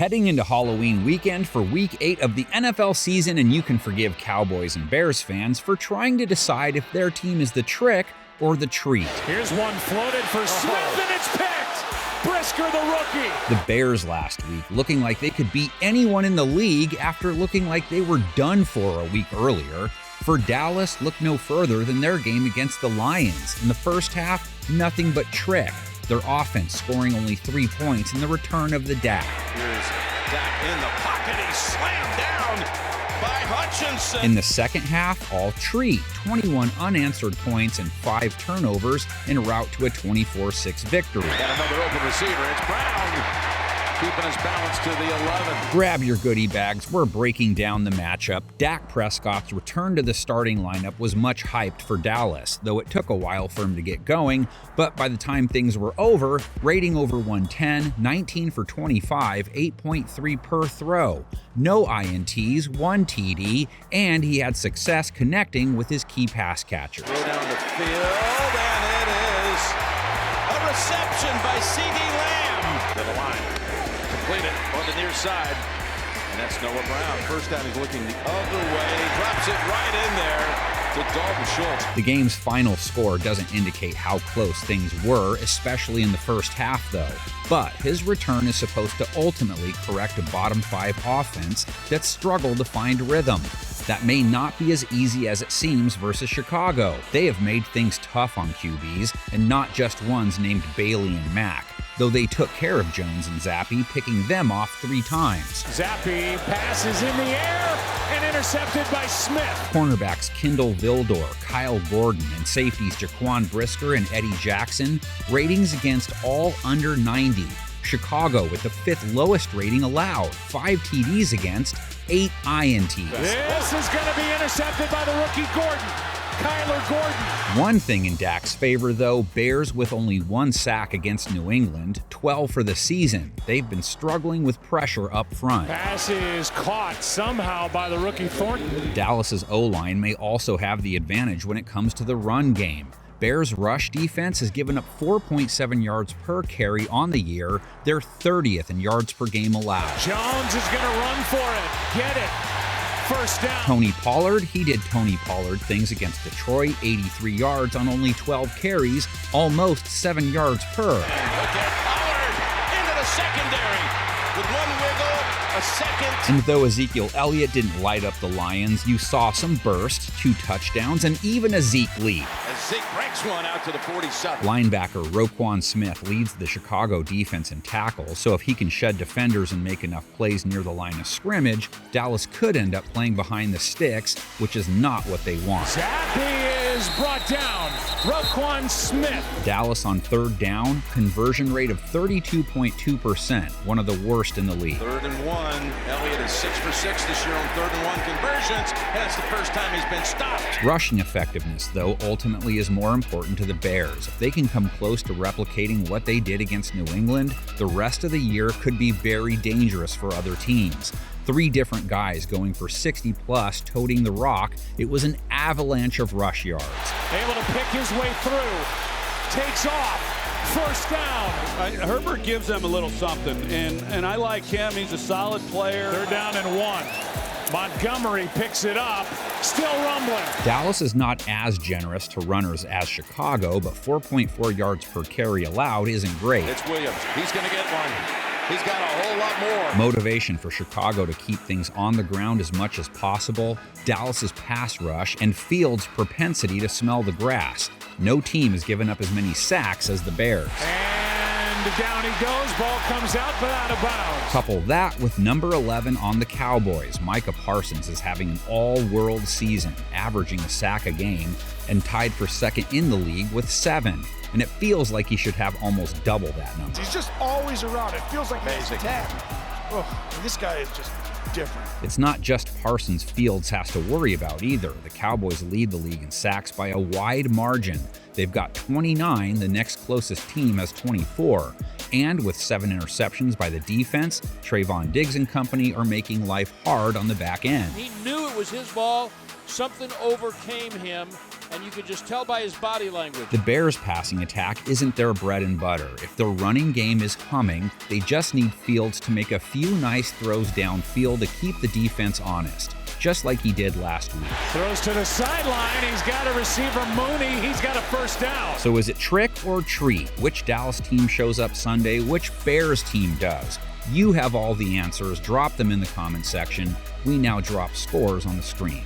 Heading into Halloween weekend for Week 8 of the NFL season, and you can forgive Cowboys and Bears fans for trying to decide if their team is the trick or the treat. Here's one floated for Smith, and it's picked! Brisker, the rookie! The Bears last week looking like they could beat anyone in the league after looking like they were done for a week earlier. For Dallas, look no further than their game against the Lions. In the first half, nothing but trick. Their offense scoring only 3 points in the return of the Dak. Here's Dak in the pocket. He's slammed down by Hutchinson. In the second half, all treat. 21 unanswered points and 5 turnovers en route to a 24-6 victory. Got another open receiver. It's Brown. Keeping his balance to the 11. Grab your goodie bags. We're breaking down the matchup. Dak Prescott's return to the starting lineup was much hyped for Dallas, though it took a while for him to get going. But by the time things were over, rating over 110, 19 for 25, 8.3 per throw. No INTs, 1 TD, and he had success connecting with his key pass catchers. Throw down the field, and it is a reception by C.D. Lamb. To the line. Complete it on the near side, and that's Noah Brown. First time he's looking the other way, drops it right in there to Dalton Schultz. The game's final score doesn't indicate how close things were, especially in the first half though. But his return is supposed to ultimately correct a bottom 5 offense that struggled to find rhythm. That may not be as easy as it seems versus Chicago. They have made things tough on QBs, and not just ones named Bailey and Mack, though they took care of Jones and Zappi, picking them off 3 times. Zappi passes in the air and intercepted by Smith. Cornerbacks Kendall Vildor, Kyle Gordon, and safeties Jaquan Brisker and Eddie Jackson, ratings against all under 90. Chicago with the 5th lowest rating allowed, 5 TDs against, 8 INTs. This is going to be intercepted by the rookie Gordon. Kyler Gordon. One thing in Dak's favor, though, Bears with only 1 sack against New England, 12 for the season. They've been struggling with pressure up front. Pass is caught somehow by the rookie Thornton. Dallas's O-line may also have the advantage when it comes to the run game. Bears' rush defense has given up 4.7 yards per carry on the year, their 30th in yards per game allowed. Jones is going to run for it. Get it. First down. Tony Pollard, he did Tony Pollard things against Detroit, 83 yards on only 12 carries, almost 7 yards per. And look at Pollard into the secondary with 1 wiggle, a second. And though Ezekiel Elliott didn't light up the Lions, you saw some burst, 2 touchdowns, and even a Zeke lead. As Zeke breaks one out to the 47. Linebacker Roquan Smith leads the Chicago defense in tackles, so if he can shed defenders and make enough plays near the line of scrimmage, Dallas could end up playing behind the sticks, which is not what they want. Zappi is brought down. Roquan Smith. Dallas on 3rd down, conversion rate of 32.2%, one of the worst in the league. 3rd and 1. Elliott is 6 for 6 this year on 3rd and 1 conversions. That's the first time he's been stopped. Rushing effectiveness, though, ultimately is more important to the Bears. If they can come close to replicating what they did against New England, the rest of the year could be very dangerous for other teams. 3 different guys going for 60-plus, toting the rock. It was an avalanche of rush yards. Able to pick his way through. Takes off. First down. Herbert gives them a little something, and I like him. He's a solid player. 3rd down and 1. Montgomery picks it up. Still rumbling. Dallas is not as generous to runners as Chicago, but 4.4 yards per carry allowed isn't great. It's Williams. He's going to get one. He's got a whole lot more. Motivation for Chicago to keep things on the ground as much as possible, Dallas's pass rush, and Fields' propensity to smell the grass. No team has given up as many sacks as the Bears. And down he goes. Ball comes out, but out of bounds. Couple that with number 11 on the Cowboys. Micah Parsons is having an all-world season, averaging a sack a game, and tied for 2nd in the league with 7. And it feels like he should have almost double that number. He's just always around. It feels like he's 10. Oh, this guy is just different. It's not just Parsons Fields has to worry about either. The Cowboys lead the league in sacks by a wide margin. They've got 29, the next closest team has 24. And with 7 interceptions by the defense, Trayvon Diggs and company are making life hard on the back end. He knew it was his ball. Something overcame him, and you can just tell by his body language. The Bears' passing attack isn't their bread and butter. If their running game is humming, they just need Fields to make a few nice throws downfield to keep the defense honest, just like he did last week. Throws to the sideline. He's got a receiver, Mooney. He's got a first down. So is it trick or treat? Which Dallas team shows up Sunday? Which Bears team does? You have all the answers. Drop them in the comment section. We now drop scores on the stream.